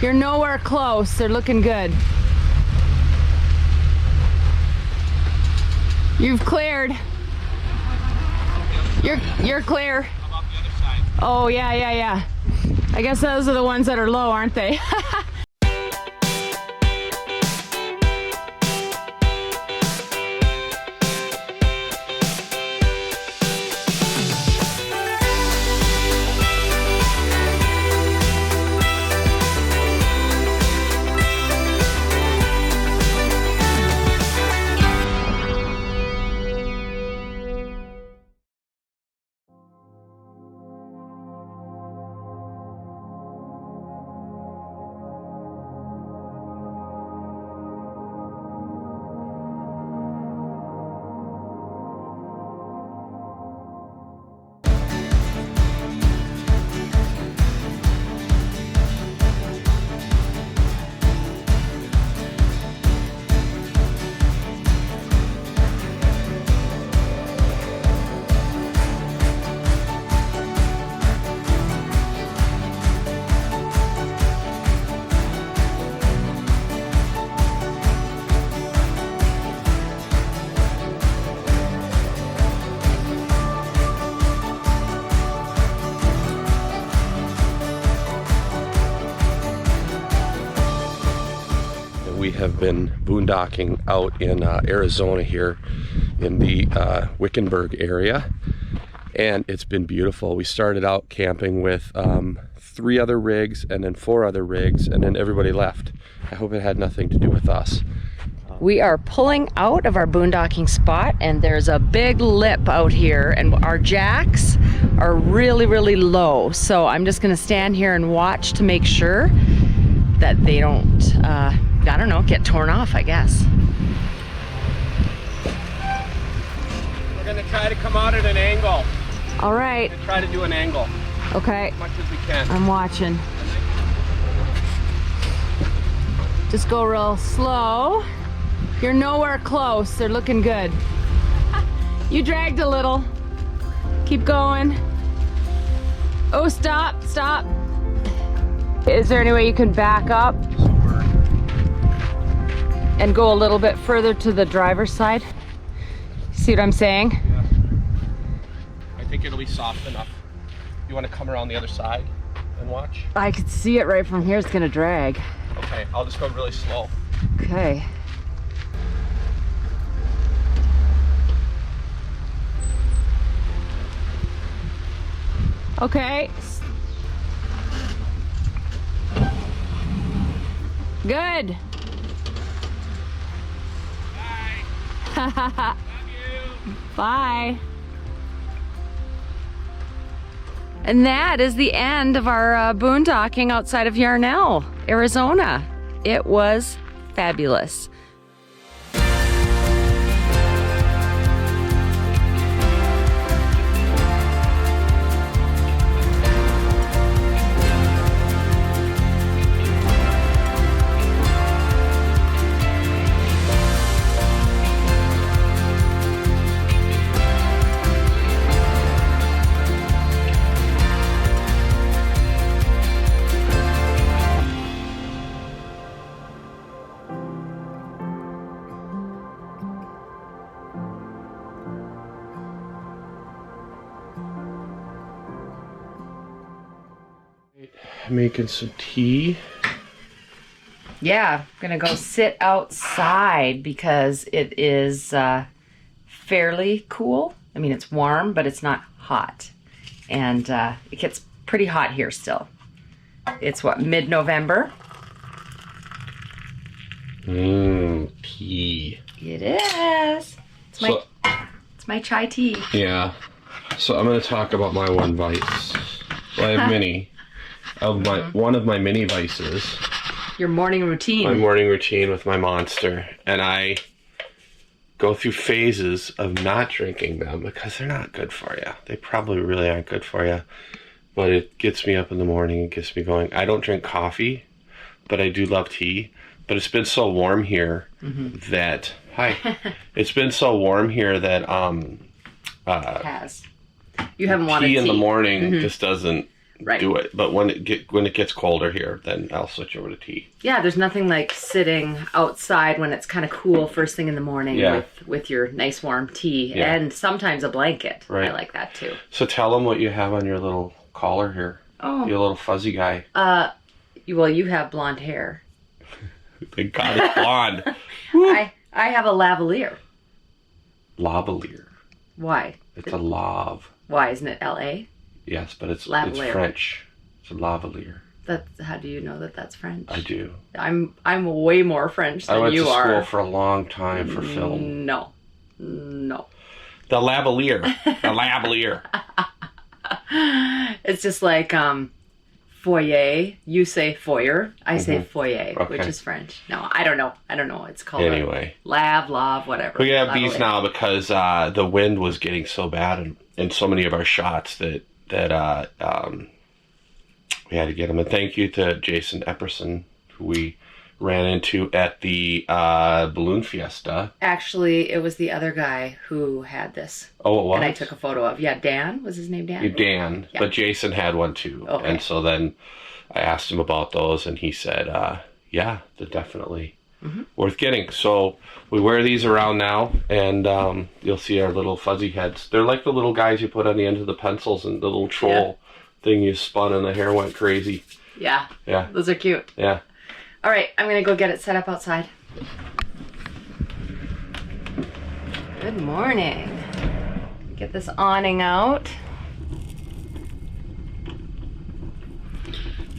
You're nowhere close. They're looking good. You've cleared. You're clear. How about the other side? Oh, yeah. I guess those are the ones that are low, aren't they? We have been boondocking out in Arizona here in the Wickenburg area, and it's been beautiful. We started out camping with 3 other rigs and then 4 other rigs, and then everybody left. I hope it had nothing to do with us. We are pulling out of our boondocking spot, and there's a big lip out here, and our jacks are really low. So I'm just gonna stand here and watch to make sure that they don't I don't know, get torn off, I guess. We're gonna try to come out at an angle. All right. We're gonna try to do an angle Okay. as much as we can. I'm watching. Just go real slow. You're nowhere close. They're looking good. You dragged a little. Keep going. Oh, stop. Is there any way you can back up and go a little bit further to the driver's side? See what I'm saying? Yeah. I think it'll be soft enough. You want to come around the other side and watch? I could see it right from here. It's gonna drag. Okay, I'll just go really slow. Okay. Okay. Good. Bye. Love you. Bye. And that is the end of our boondocking outside of Yarnell, Arizona. It was fabulous. Making some tea. Yeah, I'm gonna go sit outside because it is fairly cool. I mean, it's warm, but it's not hot. And it gets pretty hot here still. It's what, mid-November? Tea. It is. It's my chai tea. Yeah. So I'm going to talk about my one vice. Well, I have many. One of my many vices. Your morning routine. My morning routine with my Monster. And I go through phases of not drinking them because they're not good for you. They probably really aren't good for you. But it gets me up in the morning. It gets me going. I don't drink coffee, but I do love tea. But it's been so warm here that... Hi. It's been so warm here that... it has. You haven't wanted tea in the morning just doesn't... Right. do it. But when it gets colder here, then I'll switch over to tea. Yeah, there's nothing like sitting outside when it's kind of cool first thing in the morning with your nice warm tea and sometimes a blanket. Right. I like that too. So tell them what you have on your little collar here. Oh. Your little fuzzy guy. Well, you have blonde hair. Thank God it's blonde. I have a lavalier. Lavalier. Why? It's a lave. Why? Isn't it L-A? Yes, but it's French. It's a lavalier. How do you know that that's French? I do. I'm way more French than you are. I went to school for a long time for film. No. The lavalier. The lavalier. It's just like foyer. You say foyer. I say foyer, which is French. No, I don't know. It's called anyway. Lav, whatever. We have these now because the wind was getting so bad in so many of our shots that we had to get them. And thank you to Jason Epperson, who we ran into at the balloon fiesta. Actually, it was the other guy who had this. Oh, it was? And I took a photo of. Yeah, Dan. Was his name Dan? Dan. Yeah. But Jason had one too. Okay. And so then I asked him about those, and he said, yeah, they're definitely worth getting. So we wear these around now, and you'll see our little fuzzy heads. They're like the little guys you put on the end of the pencils and the little troll thing you spun and the hair went crazy. Yeah. Yeah. Those are cute. Yeah. All right, I'm going to go get it set up outside. Good morning. Get this awning out.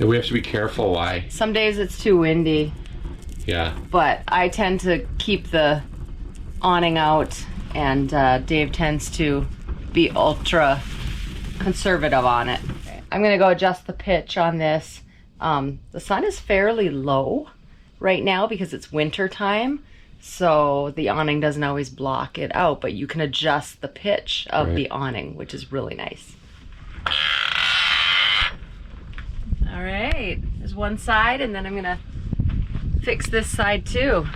And we have to be careful. Why? Some days it's too windy. Yeah. But I tend to keep the awning out, and Dave tends to be ultra conservative on it. I'm going to go adjust the pitch on this. The sun is fairly low right now because it's winter time, so the awning doesn't always block it out, but you can adjust the pitch of the awning, which is really nice. All right, there's one side, and then I'm gonna fix this side too.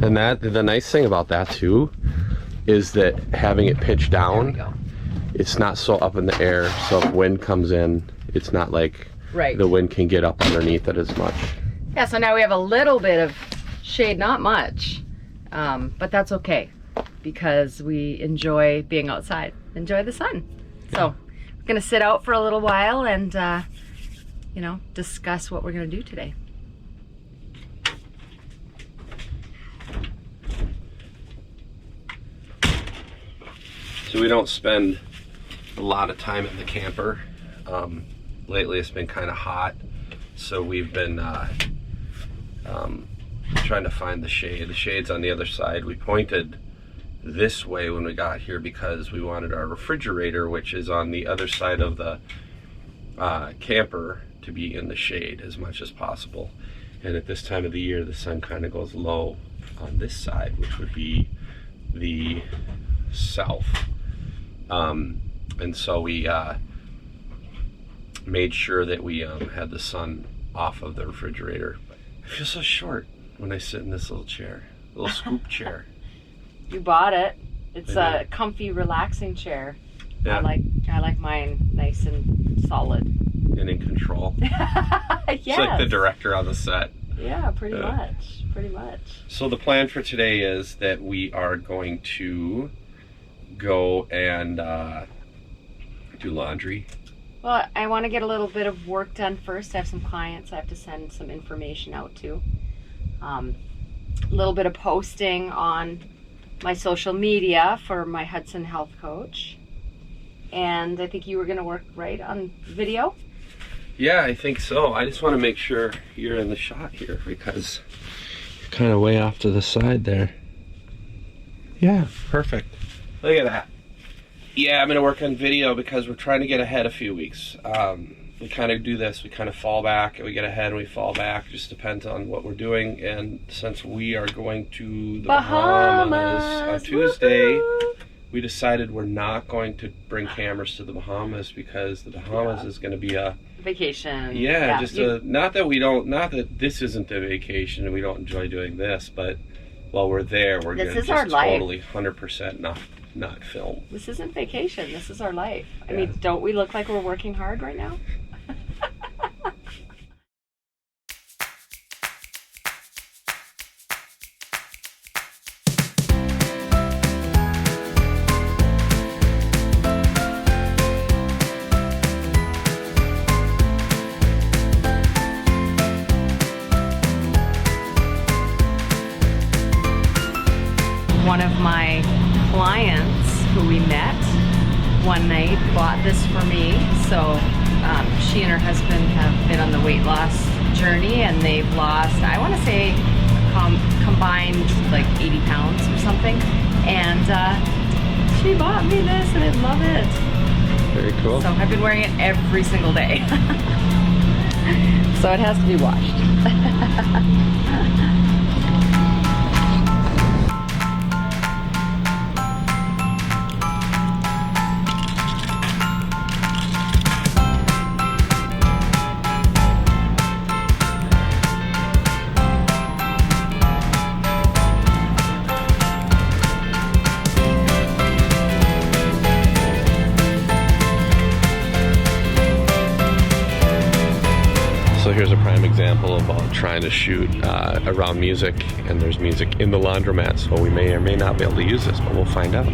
And the nice thing about that too is that having it pitched down, it's not so up in the air, so if wind comes in, it's not like the wind can get up underneath it as much. Yeah, so now we have a little bit of shade, not much, but that's okay because we enjoy being outside, enjoy the sun. So we're gonna sit out for a little while and you know, discuss what we're gonna do today. So we don't spend a lot of time in the camper. Lately it's been kind of hot, so we've been trying to find the shade. The shade's on the other side. We pointed this way when we got here because we wanted our refrigerator, which is on the other side of the camper, to be in the shade as much as possible. And at this time of the year, the sun kind of goes low on this side, which would be the south. And so we made sure that we had the sun off of the refrigerator. I feel so short when I sit in this little chair, little scoop chair. You bought it. It's a comfy, relaxing chair. Yeah. I like mine nice and solid. And in control. Yes. It's like the director on the set. Yeah, pretty much. Pretty much. So the plan for today is that we are going to go and do laundry. Well, I want to get a little bit of work done first. I have some clients I have to send some information out to. A little bit of posting on my social media for my Hudson Health Coach. And I think you were going to work on video? Yeah, I think so. I just want to make sure you're in the shot here because you're kind of way off to the side there. Yeah, perfect. Look at that. Yeah, I'm going to work on video because we're trying to get ahead a few weeks. We kind of do this. We kind of fall back and we get ahead and we fall back. It just depends on what we're doing. And since we are going to the Bahamas on Tuesday, we decided we're not going to bring cameras to the Bahamas because the Bahamas is going to be a vacation. Yeah, just not that this isn't a vacation and we don't enjoy doing this, but while we're there, we're going to just totally 100% not not film. This isn't vacation. This is our life. I mean, don't we look like we're working hard right now? One of my clients who we met one night bought this for me. So she and her husband have been on the weight loss journey, and they've lost, I want to say, combined like 80 pounds or something. And she bought me this, and I love it. Very cool. So I've been wearing it every single day. So it has to be washed. So here's a prime example of trying to shoot around music, and there's music in the laundromat, so we may or may not be able to use this, but we'll find out.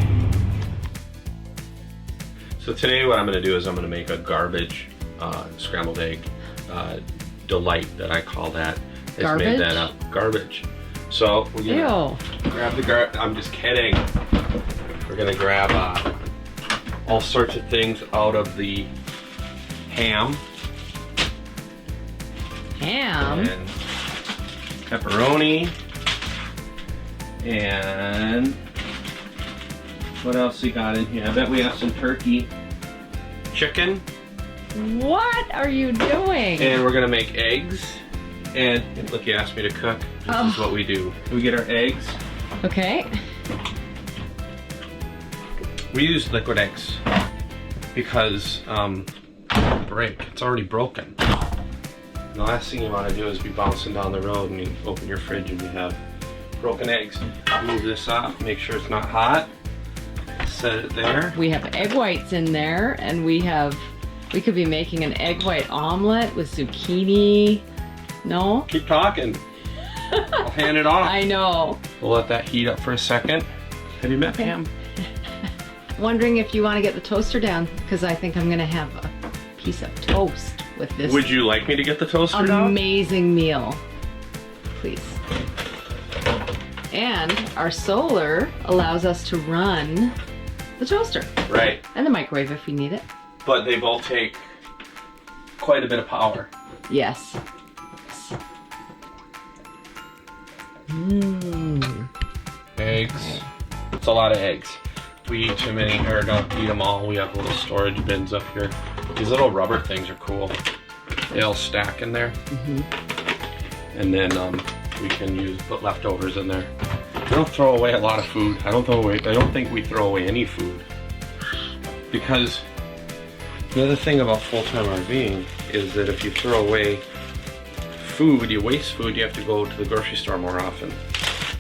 So today what I'm going to do is I'm going to make a garbage scrambled egg delight, that I call that. I just made that up. Garbage. So we're going to grab the I'm just kidding. We're going to grab all sorts of things out of the ham. Ham. And pepperoni. And what else we got in here? I bet we have some turkey. Chicken. What are you doing? And we're gonna make eggs. And look, you asked me to cook. This is what we do. We get our eggs. Okay. We use liquid eggs because break. It's already broken. The last thing you want to do is be bouncing down the road and you open your fridge and you have broken eggs. Move this off, make sure it's not hot. Set it there. We have egg whites in there, and we could be making an egg white omelet with zucchini. No? Keep talking. I'll hand it off. I know. We'll let that heat up for a second. Have you met Pam? Wondering if you want to get the toaster down, because I think I'm going to have a piece of toast with this. Would you like me to get the toaster down? Amazing meal. Please. And our solar allows us to run the toaster. Right. And the microwave if we need it. But they both take quite a bit of power. Yes. Mmm. Eggs. It's a lot of eggs. We eat too many, or don't eat them all. We have little storage bins up here. These little rubber things are cool. They all stack in there. And then we can put leftovers in there. We don't throw away a lot of food. I don't think we throw away any food. Because the other thing about full-time RVing is that if you throw away food, you waste food, you have to go to the grocery store more often.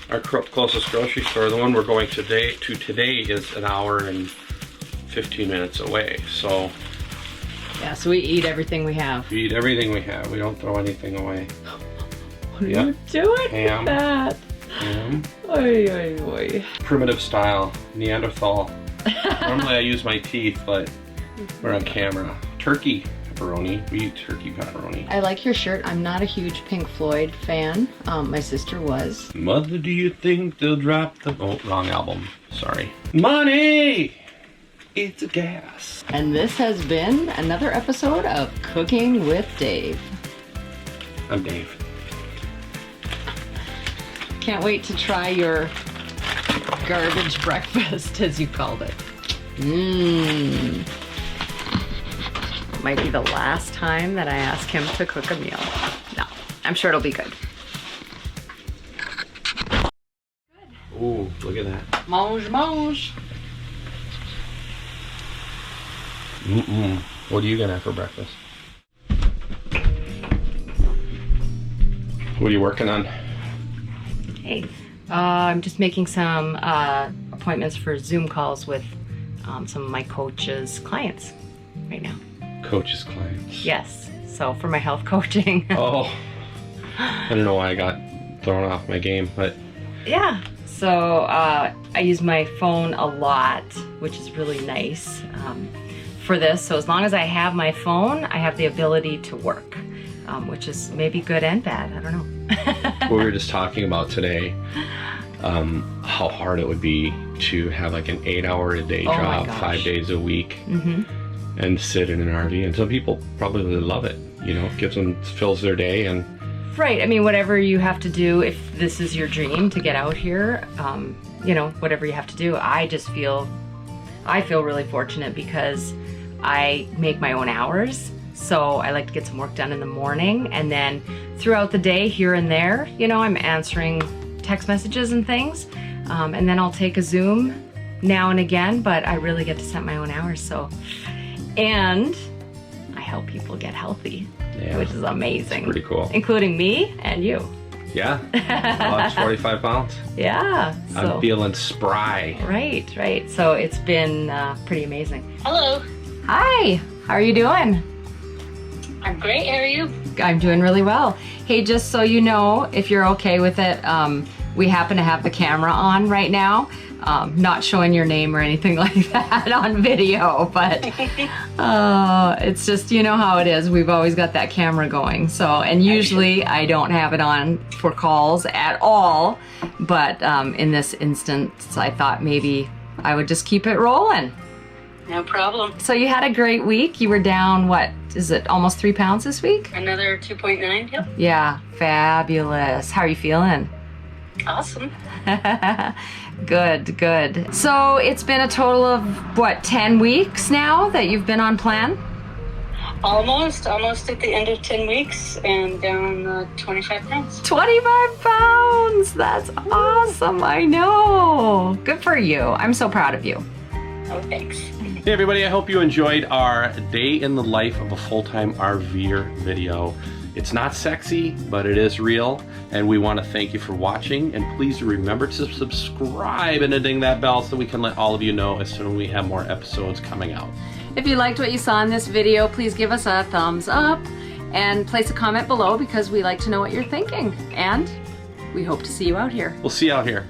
Our closest grocery store, the one we're going today, is an hour and 15 minutes away. So yeah, so we eat everything we have. we eat everything we have. We don't throw anything away. What are you doing Ham. with that? Ham. Oy, oy, oy. Primitive style, Neanderthal. Normally I use my teeth, but we're on camera. Turkey pepperoni. We eat turkey pepperoni. I like your shirt. I'm not a huge Pink Floyd fan. My sister was. Mother, do you think they'll drop the... Oh, wrong album. Sorry. Money! It's a gas. And this has been another episode of Cooking with Dave. I'm Dave. Can't wait to try your garbage breakfast, as you called it. Mmm. Might be the last time that I ask him to cook a meal. No, I'm sure it'll be good. Ooh, look at that. Mange, mange. What are you gonna have for breakfast? What are you working on? Hey. I'm just making some appointments for Zoom calls with some of my coach's clients right now. Coach's clients. Yes. So for my health coaching. Oh, I don't know why I got thrown off my game, but yeah. So I use my phone a lot, which is really nice for this. So as long as I have my phone, I have the ability to work, which is maybe good and bad. I don't know. we were just talking about today how hard it would be to have like an 8-hour-a-day Oh my job, gosh. 5 days a week, Mm-hmm. and sit in an RV. And some people probably really love it. You know, fills their day. And Right. I mean, whatever you have to do, if this is your dream to get out here, you know, whatever you have to do, I feel really fortunate because I make my own hours. So I like to get some work done in the morning, and then throughout the day, here and there, you know, I'm answering text messages and things. And then I'll take a Zoom now and again, but I really get to set my own hours. So, and I help people get healthy, which is amazing. It's pretty cool. Including me and you. Yeah. I lost 45 pounds. Yeah. So, I'm feeling spry. Right. So it's been pretty amazing. Hello. Hi. How are you doing? I'm great. How are you? I'm doing really well. Hey, just so you know, if you're okay with it, we happen to have the camera on right now. Not showing your name or anything like that on video, but it's just, you know how it is. We've always got that camera going. So, and usually I don't have it on for calls at all, but in this instance, I thought maybe I would just keep it rolling. No problem. So you had a great week. You were down, what, is it almost 3 pounds this week? Another 2.9. Yep. Yeah, fabulous. How are you feeling? Awesome. Good. So it's been a total of, what, 10 weeks now that you've been on plan? Almost at the end of 10 weeks and down 25 pounds. 25 pounds! That's awesome, I know. Good for you. I'm so proud of you. Oh, thanks. Hey everybody, I hope you enjoyed our day in the life of a full-time RVer video. It's not sexy, but it is real, and we want to thank you for watching, and please remember to subscribe and to ding that bell so we can let all of you know as soon as we have more episodes coming out. If you liked what you saw in this video, please give us a thumbs up and place a comment below because we like to know what you're thinking. And we hope to see you out here. We'll see you out here.